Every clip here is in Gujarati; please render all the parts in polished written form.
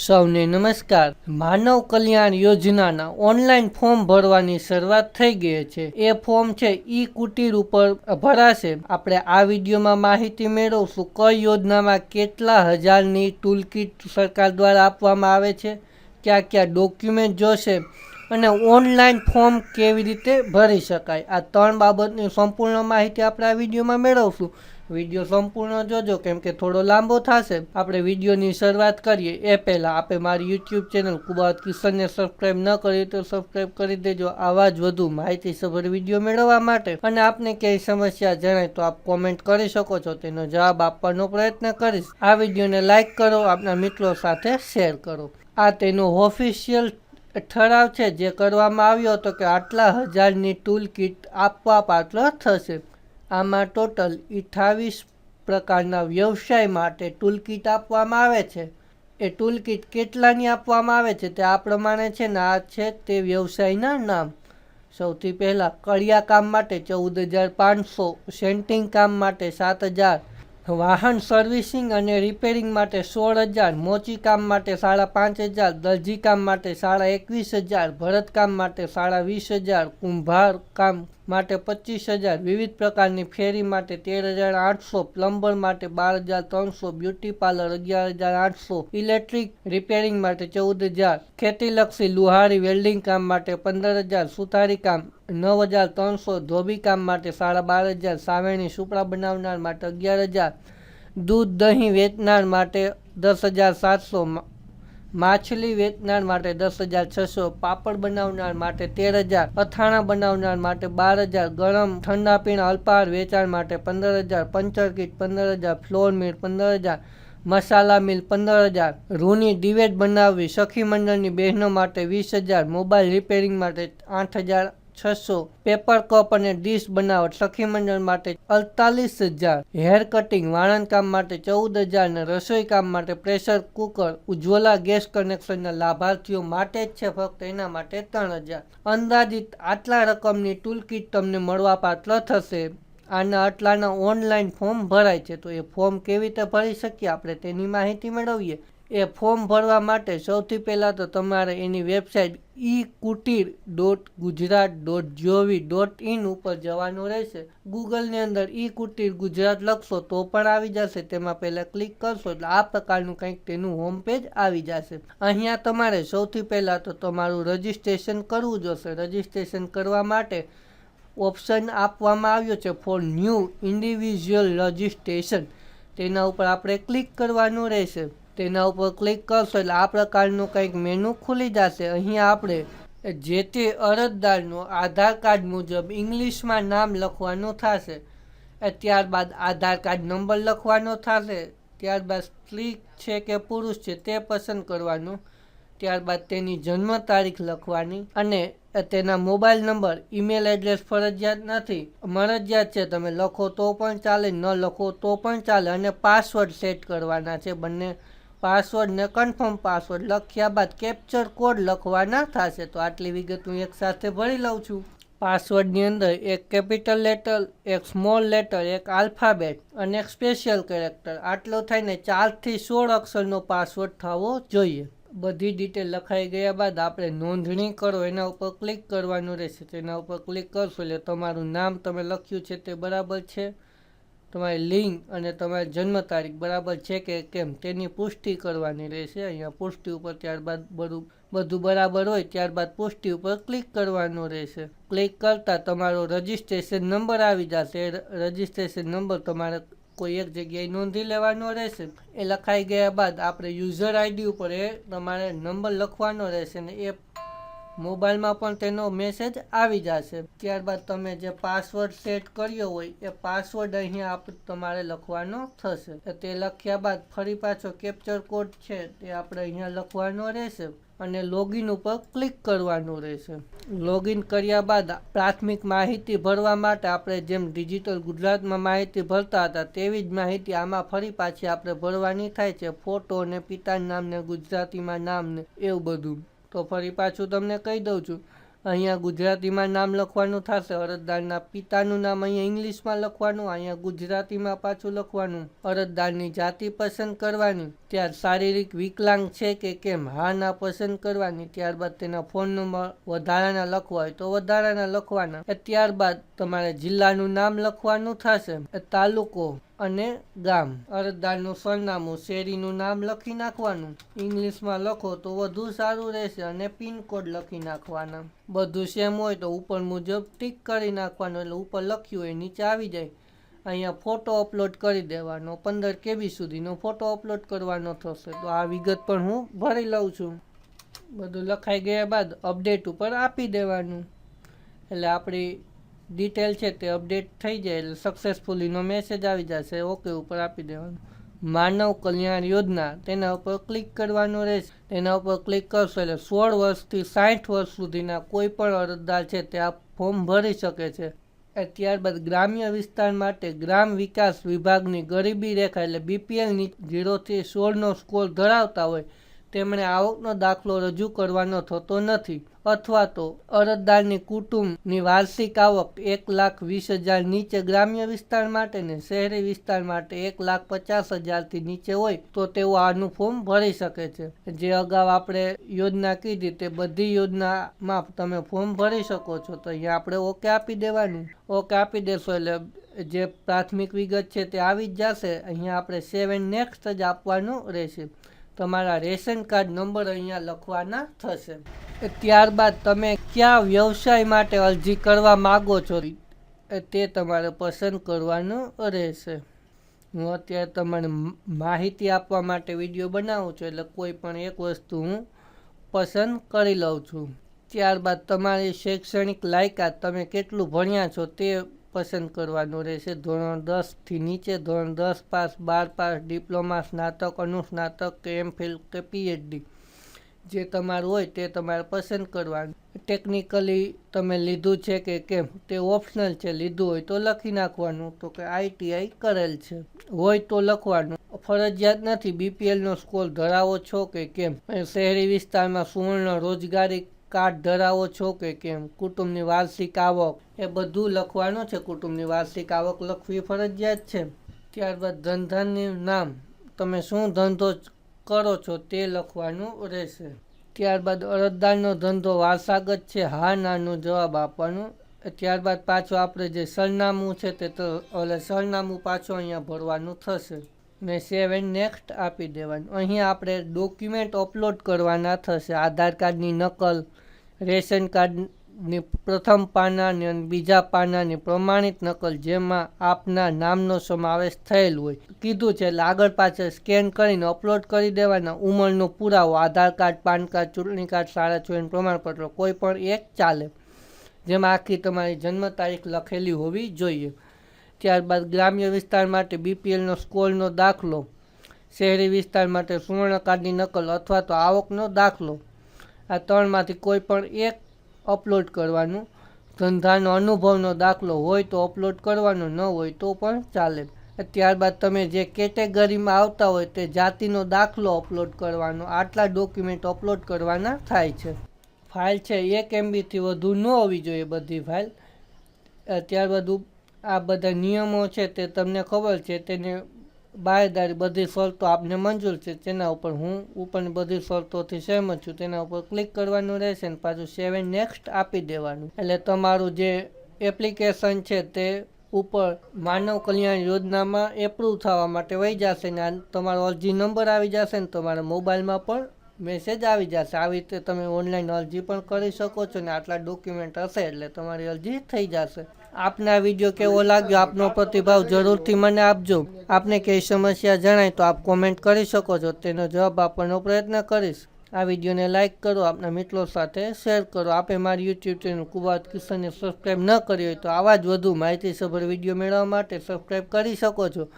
સૌને નમસ્કાર। માનવ કલ્યાણ યોજનાના ઓનલાઈન ફોર્મ ભરવાની શરૂઆત થઈ ગઈ છે। એ ફોર્મ છે ઈ કુટીર ઉપર ભરાશે। આપણે આ વિડીયોમાં માહિતી મેળવશું કઈ યોજનામાં કેટલા હજારની ટૂલકીટ સરકાર દ્વારા આપવામાં આવે છે, ક્યાં ક્યાં ડોક્યુમેન્ટ જોશે અને ઓનલાઈન ફોર્મ કેવી રીતે ભરી શકાય। આ ત્રણ બાબતની સંપૂર્ણ માહિતી આપણે આ વિડીયોમાં મેળવશું। વિડીયો સંપૂર્ણ જોજો કેમ કે થોડો લાંબો થશે। આપણે વિડીયોની શરૂઆત કરીએ એ પહેલાં આપણે મારી યુટ્યુબ ચેનલ કુબાવત કિશનને સબસ્ક્રાઈબ ન કરી તો સબસ્ક્રાઈબ કરી દેજો આવા જ વધુ માહિતીસભર વિડીયો મેળવવા માટે। અને આપને ક્યાંય સમસ્યા જણાય તો આપ કોમેન્ટ કરી શકો છો, તેનો જવાબ આપવાનો પ્રયત્ન કરીશ। આ વિડીયોને લાઇક કરો, આપના મિત્રો સાથે શેર કરો। આ તેનો ઓફિશિયલ ઠરાવ છે જે કરવામાં આવ્યો હતો કે આટલા હજારની ટૂલ કીટ આપવા પાત્ર થશે। આમાં ટોટલ 28 પ્રકારના વ્યવસાય માટે ટૂલ કીટ આપવામાં આવે છે। એ ટૂલ કીટ કેટલાની આપવામાં આવે છે તે આ પ્રમાણે છે ને, આ છે તે વ્યવસાયના નામ। સૌથી પહેલાં કડિયા કામ માટે 14,500, સેન્ટિંગ કામ માટે 7,000, વાહન સર્વિસિંગ અને રિપેરિંગ માટે 16,000, મોચી કામ માટે 5,500, દરજી કામ માટે 21,500, ભરતકામ માટે 20,500, કુંભાર કામ માટે 25,000, વિવિધ પ્રકારની ફેરી માટે 13,800, પ્લમ્બર માટે 12,300, બ્યુટી પાર્લર 11,800, ઇલેક્ટ્રિક રિપેરિંગ માટે 14,000, ખેતીલક્ષી લુહારી વેલ્ડિંગ કામ માટે 15,000, સુથારી કામ 9,300, ધોબી કામ માટે 12,500, સાવેણી સુપડા બનાવનાર માટે 11,000, દૂધ દહીં વેચનાર માટે 10,700, માછલી વેચનાર માટે 10,600, પાપડ બનાવનાર માટે 13,000, અથાણા બનાવનાર માટે 12,000, ગરમ ઠંડા પીણા અલ્પાહાર વેચાણ માટે 15,000, પંચર કીટ 15,000, ફ્લોર મિલ 15,000, મસાલા મિલ 15,000, રૂની ડિબેટ બનાવવી સખી મંડળની બહેનો માટે 20,000, મોબાઈલ રિપેરિંગ માટે 8,600, પેપર કપ અને ડીશ બનાવટ સખી મંડળ માટે 48,000, હેર કટિંગ વાળંદ કામ માટે 14,000 અને રસોઈ કામ માટે પ્રેશર કુકર ઉજ્જવલા ગેસ કનેક્શનના લાભાર્થીઓ માટે જ છે, ફક્ત એના માટે 3,000। અંદાજિત આટલા રકમની ટૂલ કીટ તમને મળવાપાત્ર થશે। આના આટલાના ઓનલાઈન ફોર્મ ભરાય છે, તો એ ફોર્મ કેવી રીતે ભરી શકીએ આપણે તેની માહિતી મેળવીએ। એ ફોર્મ ભરવા માટે સૌથી પહેલાં તો તમારે એની વેબસાઇટ ekutir.gujarat.gov.in ઉપર જવાનું રહેશે। ગૂગલની અંદર ઈ-કુટીર ગુજરાત લખશો તો પણ આવી જશે, તેમાં પહેલાં ક્લિક કરશો એટલે આ પ્રકારનું કંઈક તેનું હોમ પેજ આવી જશે। અહીંયા તમારે સૌથી પહેલાં તો તમારું રજિસ્ટ્રેશન કરવું જોશે। રજિસ્ટ્રેશન કરવા માટે ઓપ્શન આપવામાં આવ્યો છે ફોર ન્યૂ ઇન્ડિવિજ્યુઅલ રજિસ્ટ્રેશન, તેના ઉપર આપણે ક્લિક કરવાનું રહેશે। તેના ઉપર ક્લિક કરશો એટલે આ પ્રકારનું કંઈક મેનુ ખુલી જશે। અહીંયા આપણે જે તે અરજદારનું આધાર કાર્ડ મુજબ ઇંગ્લિશમાં નામ લખવાનું થશે। ત્યારબાદ આધાર કાર્ડ નંબર લખવાનો થશે। ત્યારબાદ સ્ત્રી છે કે પુરુષ છે તે પસંદ કરવાનું। ત્યારબાદ તેની જન્મ તારીખ લખવાની અને તેના મોબાઈલ નંબર, ઈમેલ એડ્રેસ ફરજિયાત નથી, મરજિયાત છે, તમે લખો તો પણ ચાલે, ન લખો તો પણ ચાલે। અને પાસવર્ડ સેટ કરવાના છે, બંને પાસવર્ડ ને કન્ફર્મ પાસવર્ડ લખ્યા બાદ કેપ્ચર કોડ લખવાના થશે। તો આટલી વિગત હું એક સાથે ભરી લઉં છું। પાસવર્ડની અંદર એક કેપિટલ લેટર, એક સ્મોલ લેટર, એક આલ્ફાબેટ અને એક સ્પેશિયલ કેરેક્ટર, આટલો થઈને 4 થી 16 અક્ષરનો પાસવર્ડ થવો જોઈએ। બધી ડિટેલ લખાઈ ગયા બાદ આપણે નોંધણી કરો એના ઉપર ક્લિક કરવાનું રહેશે। તેના ઉપર ક્લિક કરશો એટલે તમારું નામ તમે લખ્યું છે તે બરાબર છે, તમારી લિંગ અને તમારી જન્મ તારીખ બરાબર છે કે કેમ તેની પુષ્ટિ કરવાની રહેશે। અહીંયા પુષ્ટિ ઉપર ત્યારબાદ બધું બરાબર હોય ત્યારબાદ પુષ્ટિ ઉપર ક્લિક કરવાનું રહેશે। ક્લિક કરતાં તમારો રજિસ્ટ્રેશન નંબર આવી જશે। રજિસ્ટ્રેશન નંબર તમારે કોઈ એક જગ્યાએ નોંધી લેવાનો રહેશે। એ લખાઈ ગયા બાદ આપણે યુઝર આઈડી ઉપર એ તમારે નંબર લખવાનો રહેશે ને એ મોબાઈલમાં પણ તેનો મેસેજ આવી જશે। ત્યારબાદ તમે જે પાસવર્ડ સેટ કર્યો હોય એ પાસવર્ડ અહીંયા તમારે લખવાનો થશે। તે લખ્યા બાદ ફરી પાછો કેપ્ચર કોડ છે તે આપણે અહીંયા લખવાનો રહેશે અને લોગિન ઉપર ક્લિક કરવાનું રહેશે। લોગિન કર્યા બાદ પ્રાથમિક માહિતી ભરવા માટે આપણે જેમ ડિજિટલ ગુજરાતમાં માહિતી ભરતા હતા તેવી જ માહિતી આમાં ફરી પાછી આપણે ભરવાની થાય છે, ફોટો ને પિતાનું નામ ને ગુજરાતીમાં નામ ને એવું બધું। તો ફરી પાછું તમને કહી દઉં છું, અહીંયા ગુજરાતીમાં નામ લખવાનું થશે, અરજદારના પિતાનું નામ અહીંયા ઇંગ્લિશમાં લખવાનું, અહીંયા ગુજરાતીમાં પાછું લખવાનું, અરજદારની જાતિ પસંદ કરવાની, ત્યાર શારીરિક વિકલાંગ છે કે કેમ, હા ના પસંદ કરવાની. ત્યારબાદ તેના ફોન નંબર વધારાના લખવા હોય તો વધારાના લખવાના. ત્યારબાદ તમારે જિલ્લાનું નામ લખવાનું થશે, તાલુકો અને ગામ, અરજદારનું સરનામું, શેરીનું નામ લખી નાખવાનું. ઇંગ્લિશમાં લખો તો વધુ સારું રહેશે અને પિનકોડ લખી નાખવાના. બધું સેમ હોય તો ઉપર મુજબ ટીક કરી નાખવાનું, એટલે ઉપર લખ્યું હોય નીચે આવી જાય. અહીંયા ફોટો અપલોડ કરી દેવાનો, 15 KB સુધીનો ફોટો અપલોડ કરવાનો થશે. તો આ વિગત પણ હું ભરી લઉં છું. બધું લખાઈ ગયા બાદ અપડેટ ઉપર આપી દેવાનું, એટલે આપણી ડિટેલ છે તે અપડેટ થઈ જાય, એટલે સક્સેસફુલીનો મેસેજ આવી જશે. ઓકે ઉપર આપી દેવાનું. માનવ કલ્યાણ યોજના, તેના ઉપર ક્લિક કરવાનું રહેશે. તેના ઉપર ક્લિક કરશો એટલે 16 વર્ષથી 60 વર્ષ સુધીના કોઈ પણ અરજદાર છે તે આ ફોર્મ ભરી શકે છે. ત્યારબાદ ગ્રામ્ય વિસ્તાર માટે ગ્રામ વિકાસ વિભાગની ગરીબી રેખા એટલે BPL 0 થી 16નો સ્કોર ધરાવતા હોય તેમણે આવકનો દાખલો રજૂ કરવાનો થતો નથી, અથવા તો અરજદારની કુટુંબની વાર્ષિક આવક 1,20,000 નીચે ગ્રામ્ય વિસ્તાર માટે ને શહેરી વિસ્તાર માટે 1,50,000 નીચે હોય તો તેઓ આનું ફોર્મ ભરી શકે છે. જે અગાઉ આપણે યોજના કીધી તે બધી યોજનામાં તમે ફોર્મ ભરી શકો છો. તો અહીંયા આપણે ઓકે આપી દેવાનું. ઓકે આપી દેશો એટલે જે પ્રાથમિક વિગત છે તે આવી જ જશે. અહીંયા આપણે સેવ એન્ડ નેક્સ્ટ જ આપવાનું રહેશે. તમારા રેશન કાર્ડ નંબર અહીંયા લખવાના થશે. ત્યારબાદ તમે કયા વ્યવસાય માટે અરજી કરવા માગો છો તે તમારે પસંદ કરવાનું રહેશે. હું અત્યારે તમને માહિતી આપવા માટે વિડીયો બનાવું છું, એટલે કોઈ પણ એક વસ્તુ હું પસંદ કરી લઉં છું. ત્યારબાદ તમારી શૈક્ષણિક લાયકાત, તમે કેટલું ભણ્યા છો તે પસંદ કરવાનું રહેશે. ધોરણ 10થી નીચે, ધોરણ 10 પાસ, 12 પાસ, ડિપ્લોમા, સ્નાતક, અનુસ્નાતક કે MPhil કે PhD જે તમારું હોય તે તમારે પસંદ કરવાનું. ટેકનિકલી તમે લીધું છે કે કેમ તે ઓપ્શનલ છે, લીધું હોય તો લખી નાખવાનું. તો કે ITI કરેલ છે હોય તો લખવાનું, ફરજિયાત નથી. BPLનો સ્કોર ધરાવો છો કે કેમ, શહેરી વિસ્તારમાં સુવર્ણ રોજગારી કાર્ડ ધરાવો છો કે કેમ, કુટુંબની વાર્ષિક આવક, એ બધું લખવાનું છે. કુટુંબની વાર્ષિક આવક લખવી ફરજિયાત છે. ત્યારબાદ ધંધાનું નામ, તમે શું ધંધો કરો છો તે લખવાનું રહેશે. ત્યારબાદ અરજદારનો ધંધો વારસાગત છે, હા નાનો જવાબ આપવાનું. ત્યારબાદ પાછું આપણે જે સરનામું છે તે સરનામું પાછું અહીંયા ભરવાનું થશે ને સેવ એન્ડ નેક્સ્ટ આપી દેવાનું. અહીંયા આપણે ડોક્યુમેન્ટ અપલોડ કરવાના થશે. આધાર કાર્ડની નકલ, રેશન કાર્ડની પ્રથમ પાનાની અને બીજા પાનાની પ્રમાણિત નકલ જેમાં આપના નામનો સમાવેશ થયેલ હોય. કીધું છે એટલે આગળ પાછળ સ્કેન કરીને અપલોડ કરી દેવાના. ઉંમરનો પુરાવો, આધાર કાર્ડ, પાન કાર્ડ, ચૂંટણી કાર્ડ, શાળા ચોઈન પ્રમાણપત્ર કોઈ પણ એક ચાલે, જેમાં આખી તમારી જન્મ તારીખ લખેલી હોવી જોઈએ. ત્યારબાદ ગ્રામ્ય વિસ્તાર માટે BPLનો સ્કોરનો દાખલો, શહેરી વિસ્તાર માટે સુવર્ણ કાર્ડની નકલ અથવા તો આવકનો દાખલો, આ ત્રણમાંથી કોઈ પણ એક અપલોડ કરવાનું. ધંધાનો અનુભવનો દાખલો હોય તો અપલોડ કરવાનો, ન હોય તો પણ ચાલે. ત્યારબાદ તમે જે કેટેગરીમાં આવતા હોય તે જાતિનો દાખલો અપલોડ કરવાનો. આટલા ડોક્યુમેન્ટ અપલોડ કરવાના થાય છે. ફાઇલ છે 1 MBથી વધુ ન હોવી જોઈએ બધી ફાઇલ. ત્યારબાદ આ બધા નિયમો છે તે તમને ખબર છે, તેને બાહેદારી બધી શરતો આપને મંજૂર છે, તેના ઉપર હું ઉપરની બધી શરતોથી સહેમત છું, તેના ઉપર ક્લિક કરવાનું રહેશે ને પાછું સેવ એન્ડ નેક્સ્ટ આપી દેવાનું. એટલે તમારું જે એપ્લિકેશન છે તે ઉપર માનવ કલ્યાણ યોજનામાં એપ્રુવ થવા માટે વહી જશે ને તમારો અરજી નંબર આવી જશે ને તમારા મોબાઈલમાં પણ મેસેજ આવી જશે. આવી રીતે તમે ઓનલાઈન અરજી પણ કરી શકો છો ને આટલા ડોક્યુમેન્ટ હશે એટલે તમારી અરજી થઈ જશે. આપને આ વિડીયો કેવો લાગ્યો, આપનો પ્રતિભાવ જરૂરથી મને આપજો. આપને કઈ સમસ્યા જણાય તો આપ કોમેન્ટ કરી શકો છો, તેનો જવાબ આપવાનો પ્રયત્ન કરીશ. આ વિડીયોને લાઇક કરો, આપના મિત્રો સાથે શેર કરો. આપે મારી YouTube ચેનલ કુવાત કિશનને સબસ્ક્રાઈબ ન કરી હોય તો આવા જ વધુ માહિતીસભર વિડીયો મેળવવા માટે સબસ્ક્રાઈબ કરી શકો છો.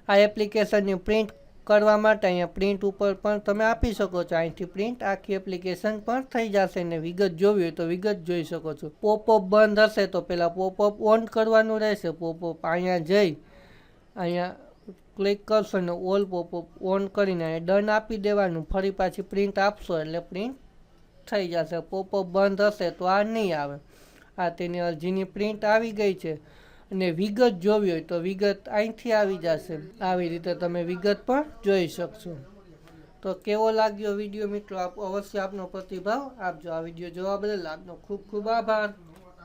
આ એપ્લિકેશનની પ્રિન્ટ કરવા માટે અહીંયા પ્રિન્ટ ઉપર પણ તમે આપી શકો છો. અહીંથી પ્રિન્ટ આખી એપ્લિકેશન પણ થઈ જશે ને વિગત જોવી હોય તો વિગત જોઈ શકો છો. પોપઅપ બંધ હશે તો પહેલાં પોપઅપ ઓન કરવાનું રહેશે. પોપઅપ અહીંયા જઈ અહીંયા ક્લિક કરશો ને ઓલ પોપઅપ ઓન કરીને ડન આપી દેવાનું. ફરી પાછી પ્રિન્ટ આપશો એટલે પ્રિન્ટ થઈ જશે. પોપઅપ બંધ હશે તો આ નહીં આવે. આ તેની અરજીની પ્રિન્ટ આવી ગઈ છે અને વિગત જોવી હોય તો વિગત અહીંથી આવી જશે. આવી રીતે તમે વિગત પણ જોઈ શકશો. તો કેવો લાગ્યો વિડીયો મિત્રો, આપ અવશ્ય આપનો પ્રતિભાવ આપજો. આ વિડીયો જોવા બદલ આપનો ખૂબ ખૂબ આભાર.